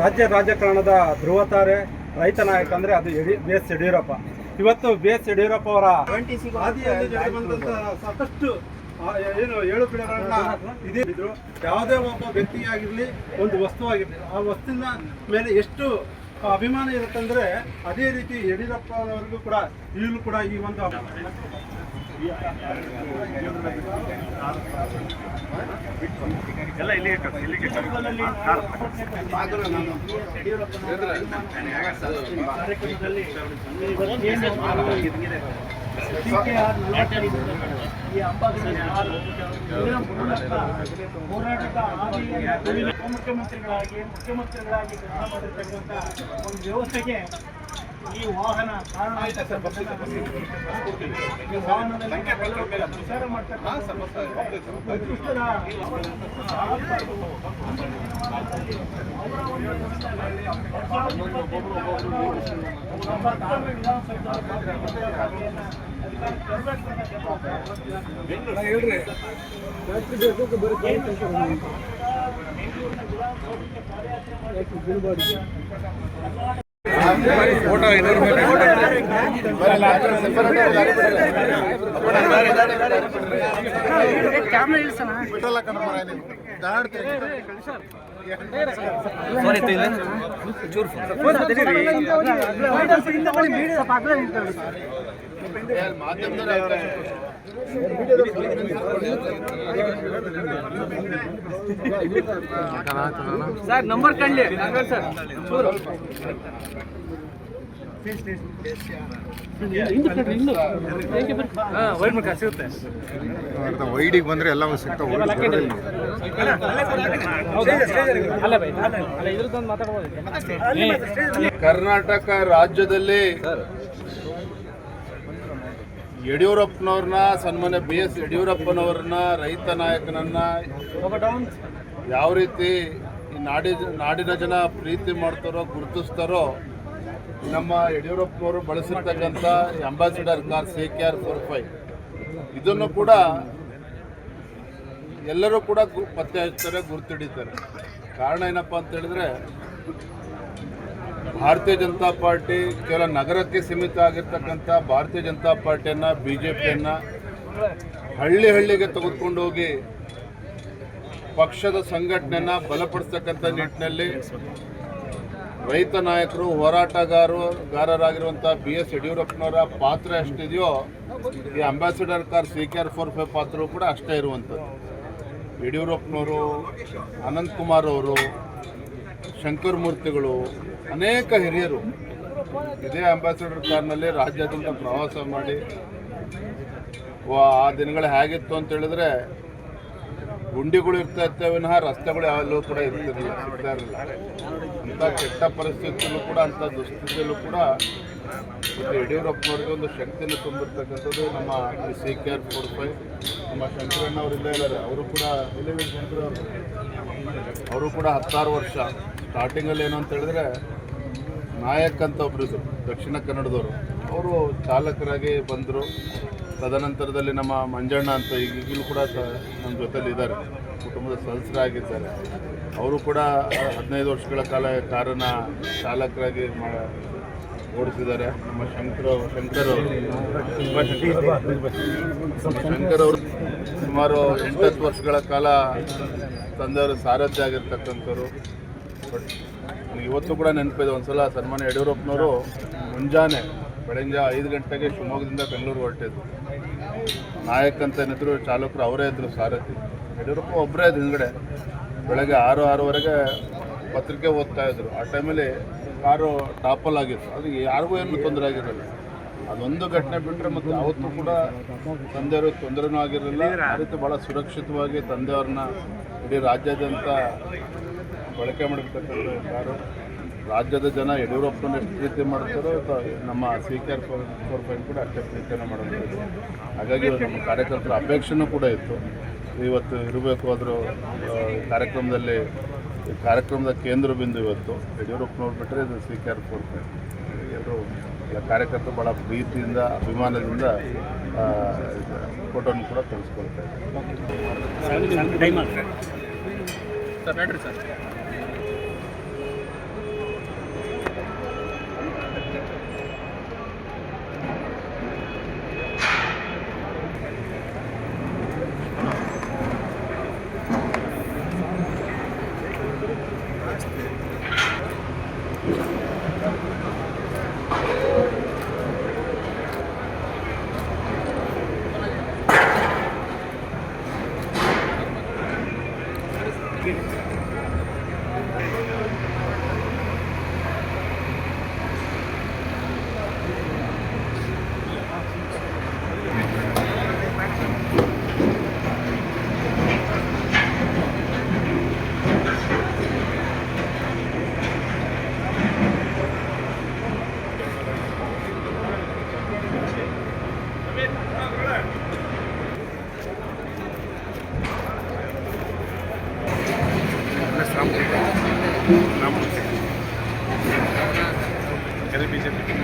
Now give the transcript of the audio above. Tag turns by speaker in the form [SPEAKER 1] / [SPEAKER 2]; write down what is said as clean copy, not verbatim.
[SPEAKER 1] ರಾಜ್ಯ ರಾಜಕಾರಣದ ಧ್ರುವ ತಾರೆ ರೈತ ನಾಯಕ ಅಂದರೆ ಅದು ಬಿ.ಎಸ್. ಯಡಿಯೂರಪ್ಪ. ಇವತ್ತು ಬಿ.ಎಸ್. ಯಡಿಯೂರಪ್ಪ ಅವರ ಆದಿಯಲ್ಲಿ ನಡೆದಂಥ ಸಾಕಷ್ಟು ಏನು ಏಳುಬೀಳುಗಳನ್ನ ಇದೇ ಇದ್ರು. ಯಾವುದೇ ಒಬ್ಬ ವ್ಯಕ್ತಿಯಾಗಿರಲಿ, ಒಂದು ವಸ್ತುವಾಗಿರಲಿ, ಆ ವಸ್ತುವಿನ ಮೇಲೆ ಎಷ್ಟು ಅಭಿಮಾನ ಇರುತ್ತಂದ್ರೆ ಅದೇ ರೀತಿ ಯಡಿಯೂರಪ್ಪನವರಿಗೂ ಕೂಡ ಈಗಲೂ ಕೂಡ ಈ ಒಂದು ಎಲ್ಲ ಇಲ್ಲಿ
[SPEAKER 2] ಮುಖ್ಯಮಂತ್ರಿಗಳಾಗಿ ಕೆಲಸ ಮಾಡಿರ್ತಕ್ಕಂಥ ಒಂದು ವ್ಯವಸ್ಥೆಗೆ ಈ ವಾಹನ ಕಾರಣ ವಾಹನದಲ್ಲಿ ಪ್ರಚಾರ ಮಾಡ್ತಕ್ಕಂಥ
[SPEAKER 3] ಸರ್ ನಂಬರ್ ಕಂಡ್ಲಿ ಸರ್
[SPEAKER 4] ವೈಡಿಗೆ ಬಂದ್ರೆ ಎಲ್ಲ ಸಿಗ್ತಾವೆ.
[SPEAKER 5] ಕರ್ನಾಟಕ ರಾಜ್ಯದಲ್ಲಿ ಯಡಿಯೂರಪ್ಪನವ್ರನ್ನ, ಸನ್ಮಾನ್ಯ ಬಿ.ಎಸ್. ಯಡಿಯೂರಪ್ಪನವ್ರನ್ನ, ರೈತ ನಾಯಕನನ್ನ ಯಾವ ರೀತಿ ಈ ನಾಡಿನ ಜನ ಪ್ರೀತಿ ಮಾಡ್ತಾರೋ, ಗುರುತಿಸ್ತಾರೋ, ನಮ್ಮ ಯಡಿಯೂರಪ್ಪನವರು ಬಳಸಿರ್ತಕ್ಕಂಥ ಅಂಬಾಸಿಡರ್ ಕಾರ್ CKR 45 ಇದನ್ನು ಕೂಡ ಎಲ್ಲರೂ ಕೂಡ ಪತ್ತೆ ಹಚ್ತಾರೆ, ಗುರುತಿಡಿತಾರೆ. ಕಾರಣ ಏನಪ್ಪ ಅಂತ ಹೇಳಿದ್ರೆ, ಭಾರತೀಯ ಜನತಾ ಪಾರ್ಟಿ ಕೇವಲ ನಗರಕ್ಕೆ ಸೀಮಿತ ಆಗಿರ್ತಕ್ಕಂಥ ಭಾರತೀಯ ಜನತಾ ಪಾರ್ಟಿಯನ್ನು, BJPಯನ್ನು ಹಳ್ಳಿಗೆ ತೆಗೆದುಕೊಂಡು ಹೋಗಿ ಪಕ್ಷದ ಸಂಘಟನೆಯನ್ನು ಬಲಪಡಿಸ್ತಕ್ಕಂಥ ನಿಟ್ಟಿನಲ್ಲಿ ರೈತ ನಾಯಕರು, ಹೋರಾಟಗಾರರಾಗಿರುವಂಥ B.S. ಯಡಿಯೂರಪ್ಪನವರ ಪಾತ್ರ ಎಷ್ಟಿದೆಯೋ ಈ ಅಂಬಾಸಿಡರ್ ಕಾರ್ CKR 45 ಪಾತ್ರವೂ ಕೂಡ ಅಷ್ಟೇ ಇರುವಂಥದ್ದು. ಯಡಿಯೂರಪ್ಪನವರು, ಅನಂತಕುಮಾರ್ ಅವರು, ಶಂಕರ್ ಮೂರ್ತಿಗಳು, ಅನೇಕ ಹಿರಿಯರು ಇದೇ ಅಂಬಾಸಿಡರ್ ಕಾರ್ನಲ್ಲಿ ರಾಜ್ಯಾದ್ಯಂತ ಪ್ರವಾಸ ಮಾಡಿ ಆ ದಿನಗಳು ಹೇಗಿತ್ತು ಅಂತ ಹೇಳಿದ್ರೆ, ಗುಂಡಿಗಳು ಇರ್ತಾ ಇರ್ತವೆ ವಿನಃ ರಸ್ತೆಗಳು ಯಾವಲ್ಲೂ ಕೂಡ ಸಿಗ್ತಾ ಇರಲಿಲ್ಲ. ಅಂಥ ಕೆಟ್ಟ ಪರಿಸ್ಥಿತಿಯಲ್ಲೂ ಕೂಡ, ಅಂಥ ದುಸ್ಥಿತಿಯಲ್ಲೂ ಕೂಡ ಯಡಿಯೂರಪ್ಪನವ್ರಿಗೆ ಒಂದು ಶಕ್ತಿಯನ್ನು ತುಂಬಿರ್ತಕ್ಕಂಥದ್ದು ನಮ್ಮ CKR 45. ನಮ್ಮ ಶಂಕರಣ್ಣವರಿಂದ ಇದ್ದಾರೆ, ಅವರು ಕೂಡ ಅವರು ಕೂಡ 16 ವರ್ಷ ಸ್ಟಾರ್ಟಿಂಗಲ್ಲಿ ಏನು ಅಂತ ಹೇಳಿದ್ರೆ, ನಾಯಕ್ ಅಂತ ಒಬ್ಬರು ದಕ್ಷಿಣ ಕನ್ನಡದವರು, ಅವರು ಚಾಲಕರಾಗಿ ಬಂದರು. ತದನಂತರದಲ್ಲಿ ನಮ್ಮ ಮಂಜಣ್ಣ ಅಂತ ಈಗಲೂ ಕೂಡ ನಮ್ಮ ಜೊತೆಲಿ ಇದ್ದಾರೆ, ಕುಟುಂಬದ ಸದಸ್ಯರಾಗಿದ್ದಾರೆ. ಅವರು ಕೂಡ 15 ವರ್ಷಗಳ ಕಾಲ ಕಾರನ್ನು ಚಾಲಕರಾಗಿ ಓಡಿಸಿದ್ದಾರೆ. ನಮ್ಮ ಶಂಕರ್ ಅವರು ಸುಮಾರು 8-10 ವರ್ಷಗಳ ಕಾಲ ತಂದೆಯವರು ಸಾರಥ್ಯ ಆಗಿರ್ತಕ್ಕಂಥವ್ರು. ಬಟ್ ಇವತ್ತು ಕೂಡ ನೆನಪಿದೆ, ಒಂದ್ಸಲ ಸನ್ಮಾನ್ಯ ಯಡಿಯೂರಪ್ಪನವರು ಮುಂಜಾನೆ ಬೆಳಗ್ಗೆ 5 ಗಂಟೆಗೆ ಶಿವಮೊಗ್ಗದಿಂದ ಬೆಂಗಳೂರು ಹೊರಟಿದ್ರು. ನಾಯಕ್ ಅಂತ ಏನಿದ್ರು ಚಾಲಕರು ಅವರೇ ಇದ್ದರು, ಸಾರಥಿ. ಯಡಿಯೂರಪ್ಪ ಒಬ್ಬರೇ ಇದ್ದು ಹಿಂದ್ಗಡೆ. ಬೆಳಗ್ಗೆ 6-6:30 ಪತ್ರಿಕೆ ಓದ್ತಾ ಇದ್ರು. ಆ ಟೈಮಲ್ಲಿ ಕಾರು ಟಾಪಲ್ ಆಗಿತ್ತು, ಅದು ಯಾರಿಗೂ ಏನು ತೊಂದರೆ ಆಗಿರಲಿಲ್ಲ. ಅದೊಂದು ಘಟನೆ ಬಿಟ್ಟರೆ ಮತ್ತು ಯಾವತ್ತೂ ಕೂಡ ತಂದೆಯವ್ರಿಗೆ ತೊಂದರೆನೂ ಆಗಿರಲಿಲ್ಲ. ಆ ರೀತಿ ಭಾಳ ಸುರಕ್ಷಿತವಾಗಿ ತಂದೆಯವ್ರನ್ನ ಇಡೀ ರಾಜ್ಯಾದ್ಯಂತ ಬಳಕೆ ಮಾಡಿರ್ತಕ್ಕಂಥ ಕಾರು. ರಾಜ್ಯದ ಜನ ಯಡಿಯೂರಪ್ಪನ ಎಷ್ಟು ಪ್ರೀತಿ ಮಾಡ್ತಾರೋ ನಮ್ಮ CKR 45 ಕೂಡ ಅಷ್ಟೇ ಪ್ರೀತಿಯನ್ನು ಮಾಡೋದು. ಹಾಗಾಗಿ ನಮ್ಮ ಕಾರ್ಯಕರ್ತರ ಅಪೇಕ್ಷೆನೂ ಕೂಡ ಇತ್ತು, ಇವತ್ತು ಇರಬೇಕು. ಆದರೂ ಕಾರ್ಯಕ್ರಮದ ಕೇಂದ್ರ ಬಿಂದು ಇವತ್ತು ಯಡಿಯೂರಪ್ಪನವ್ರು ಬಿಟ್ಟರೆ ಇದು CKR 45 ಎಲ್ಲರೂ ಕಾರ್ಯಕರ್ತರು ಭಾಳ ಪ್ರೀತಿಯಿಂದ ಅಭಿಮಾನದಿಂದ ಫೋಟೋನು ಕೂಡ ತೆಗೆಸ್ಕೊಳ್ತಾ ಇದ್ದಾರೆ.
[SPEAKER 3] ಸರ್ ನೋಡ್ರಿ ಸರ್.
[SPEAKER 5] ಬಿಜೆಪಿ